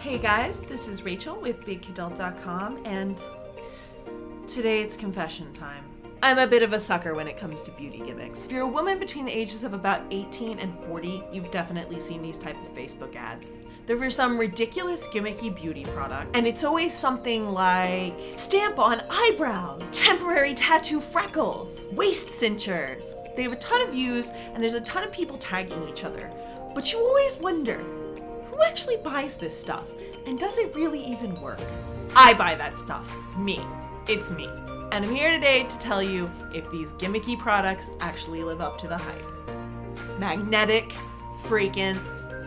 Hey guys, this is Rachel with BigKidult.com, and today it's confession time. I'm a bit of a sucker when it comes to beauty gimmicks. If you're a woman between the ages of about 18 and 40, you've definitely seen these type of Facebook ads. They're for some ridiculous gimmicky beauty product, and it's always something like stamp on eyebrows, temporary tattoo freckles, waist cinchers. They have a ton of views, and there's a ton of people tagging each other. But you always wonder, who actually buys this stuff? And does it really even work? I buy that stuff. Me. It's me. And I'm here today to tell you if these gimmicky products actually live up to the hype. Magnetic freaking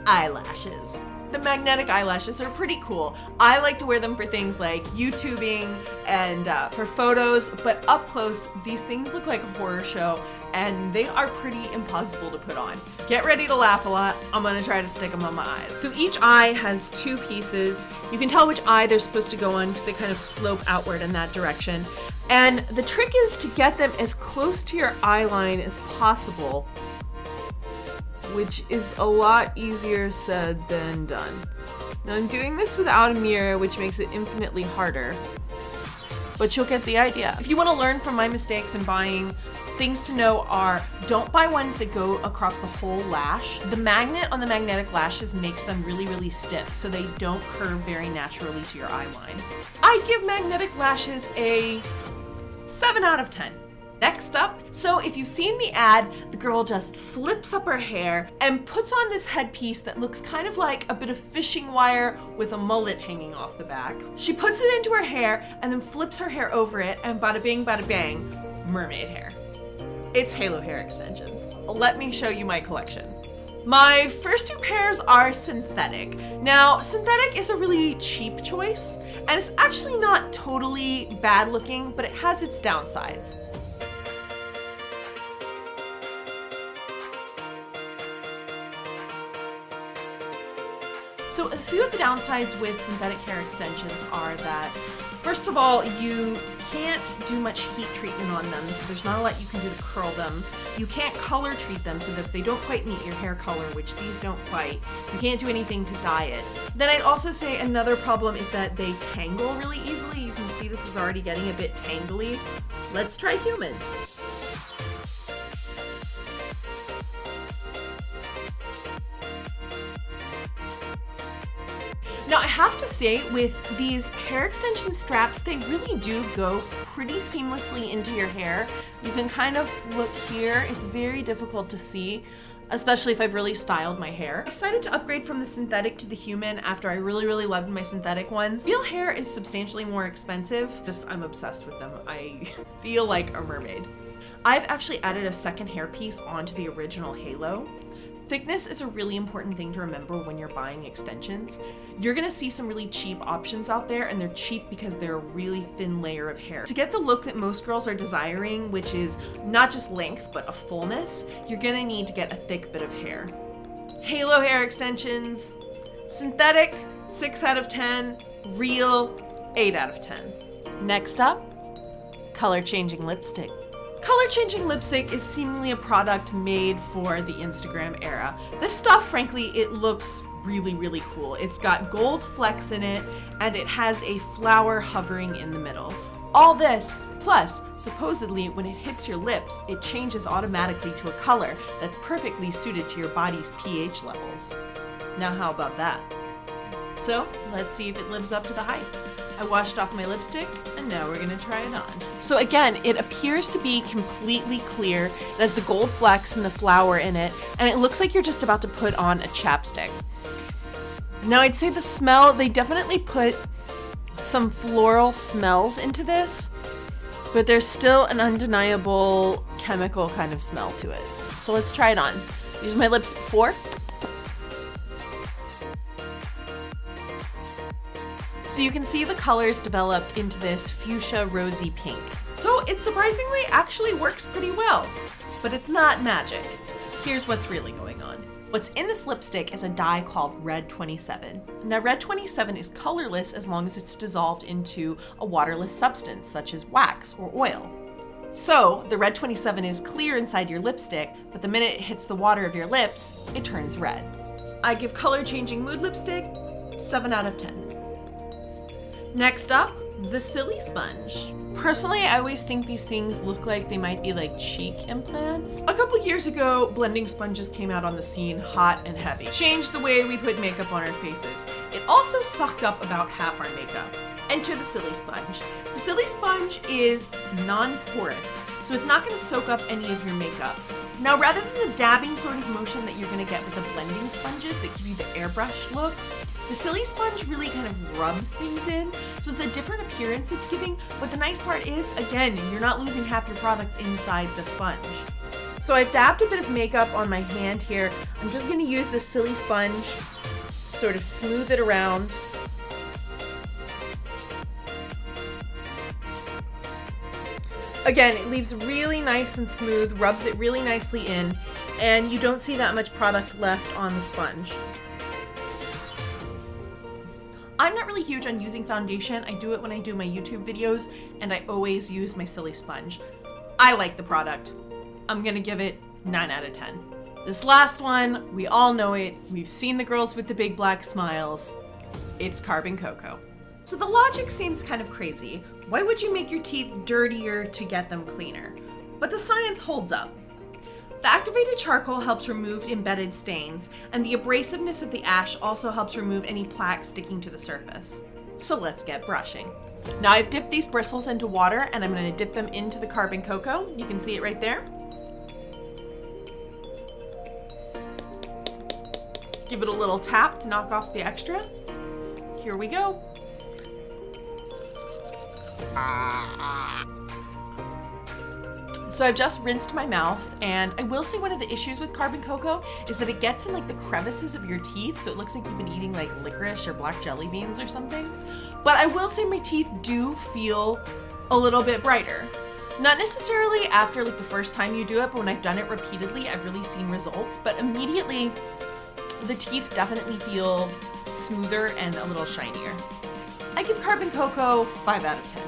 eyelashes. The magnetic eyelashes are pretty cool. I like to wear them for things like YouTubing and for photos, but up close, these things look like a horror show and they are pretty impossible to put on. Get ready to laugh a lot. I'm gonna try to stick them on my eyes. So each eye has two pieces. You can tell which eye they're supposed to go on because they kind of slope outward in that direction. And the trick is to get them as close to your eye line as possible, which is a lot easier said than done. Now I'm doing this without a mirror, which makes it infinitely harder, but you'll get the idea. If you want to learn from my mistakes in buying, things to know are, don't buy ones that go across the whole lash. The magnet on the magnetic lashes makes them really, really stiff, so they don't curve very naturally to your eye line. I give magnetic lashes a 7 out of 10. Next up, so if you've seen the ad, the girl just flips up her hair and puts on this headpiece that looks kind of like a bit of fishing wire with a mullet hanging off the back. She puts it into her hair and then flips her hair over it, and bada bing, bada bang, mermaid hair. It's halo hair extensions. Let me show you my collection. My first two pairs are synthetic. Now, synthetic is a really cheap choice, and it's actually not totally bad looking, but it has its downsides. So a few of the downsides with synthetic hair extensions are that, first of all, you can't do much heat treatment on them, so there's not a lot you can do to curl them. You can't color treat them so that if they don't quite meet your hair color, which these don't quite, you can't do anything to dye it. Then I'd also say another problem is that they tangle really easily. You can see this is already getting a bit tangly. Let's try human. Now I have to say, with these hair extension straps, they really do go pretty seamlessly into your hair. You can kind of look here, it's very difficult to see, especially if I've really styled my hair. I decided to upgrade from the synthetic to the human after I really, really loved my synthetic ones. Real hair is substantially more expensive, just I'm obsessed with them. I feel like a mermaid. I've actually added a second hairpiece onto the original halo. Thickness is a really important thing to remember when you're buying extensions. You're gonna see some really cheap options out there, and they're cheap because they're a really thin layer of hair. To get the look that most girls are desiring, which is not just length, but a fullness, you're gonna need to get a thick bit of hair. Halo hair extensions, synthetic, 6 out of 10, real, 8 out of 10. Next up, color changing lipstick. Color changing lipstick is seemingly a product made for the Instagram era. This stuff, frankly, it looks really, really cool. It's got gold flecks in it, and it has a flower hovering in the middle. All this, plus, supposedly, when it hits your lips, it changes automatically to a color that's perfectly suited to your body's pH levels. Now how about that? So, let's see if it lives up to the hype. I washed off my lipstick, and now we're gonna try it on. So again, it appears to be completely clear. It has the gold flecks and the flower in it, and it looks like you're just about to put on a chapstick. Now I'd say the smell, they definitely put some floral smells into this, but there's still an undeniable chemical kind of smell to it. So let's try it on. Use my lips before. So you can see the colors developed into this fuchsia rosy pink. So it surprisingly actually works pretty well, but it's not magic. Here's what's really going on. What's in this lipstick is a dye called Red 27. Now Red 27 is colorless as long as it's dissolved into a waterless substance such as wax or oil. So the Red 27 is clear inside your lipstick, but the minute it hits the water of your lips, it turns red. I give color changing mood lipstick 7 out of 10. Next up, the Silisponge. Personally, I always think these things look like they might be like cheek implants. A couple years ago, blending sponges came out on the scene hot and heavy. Changed the way we put makeup on our faces. It also sucked up about half our makeup. Enter the Silisponge. The Silisponge is non-porous, so it's not going to soak up any of your makeup. Now, rather than the dabbing sort of motion that you're going to get with the blending sponges that give you the airbrushed look, the Silisponge really kind of rubs things in, so it's a different appearance it's giving, but the nice part is, again, you're not losing half your product inside the sponge. So I've dabbed a bit of makeup on my hand here. I'm just going to use the Silisponge, sort of smooth it around. Again, it leaves really nice and smooth, rubs it really nicely in, and you don't see that much product left on the sponge. I'm not really huge on using foundation. I do it when I do my YouTube videos, and I always use my Silisponge. I like the product. I'm gonna give it 9 out of 10. This last one, we all know it. We've seen the girls with the big black smiles. It's Coco. So the logic seems kind of crazy. Why would you make your teeth dirtier to get them cleaner? But the science holds up. The activated charcoal helps remove embedded stains, and the abrasiveness of the ash also helps remove any plaque sticking to the surface. So let's get brushing. Now I've dipped these bristles into water, and I'm going to dip them into the Coco. You can see it right there. Give it a little tap to knock off the extra. Here we go. So I've just rinsed my mouth, and I will say one of the issues with Coco is that it gets in like the crevices of your teeth, so it looks like you've been eating like licorice or black jelly beans or something. But I will say my teeth do feel a little bit brighter. Not necessarily after like the first time you do it, but when I've done it repeatedly, I've really seen results. But immediately, the teeth definitely feel smoother and a little shinier. I give Coco 5 out of 10.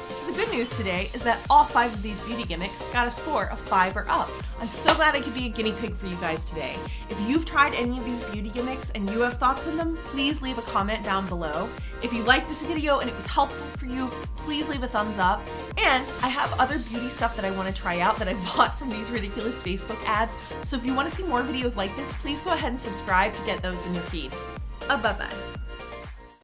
So the good news today is that all 5 of these beauty gimmicks got a score of 5 or up. I'm so glad I could be a guinea pig for you guys today. If you've tried any of these beauty gimmicks and you have thoughts on them, please leave a comment down below. If you liked this video and it was helpful for you, please leave a thumbs up. And I have other beauty stuff that I want to try out that I bought from these ridiculous Facebook ads. So if you want to see more videos like this, please go ahead and subscribe to get those in your feed. Bye-bye.